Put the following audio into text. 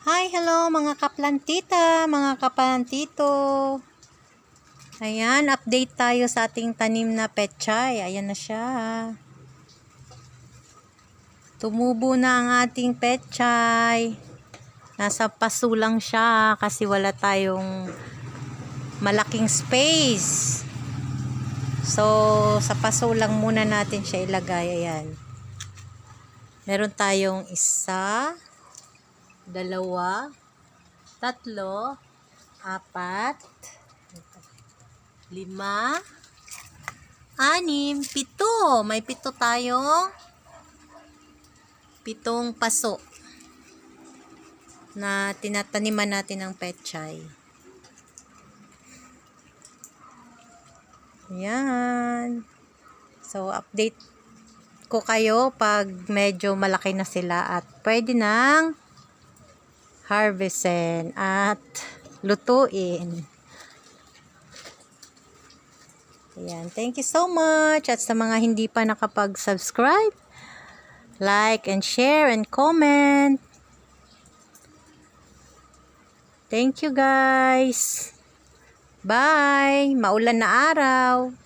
Hi, hello mga kaplantita, mga kaplantito. Ayan, update tayo sa ating tanim na pechay. Ayan na siya. Tumubo na ang ating pechay. Nasa paso lang siya kasi wala tayong malaking space. So, sa paso lang muna natin siya ilagay. Ayan. Meron tayong 1, 2, 3, 4, 5, 6, 7. May 7 tayong 7 paso na tinataniman natin ng pechay. Yan. So, update ko kayo pag medyo malaki na sila at pwede nang harvestin at lutuin. Ayan. Thank you so much. At sa mga hindi pa nakapag-subscribe, like and share and comment. Thank you guys. Bye. Maulan na araw.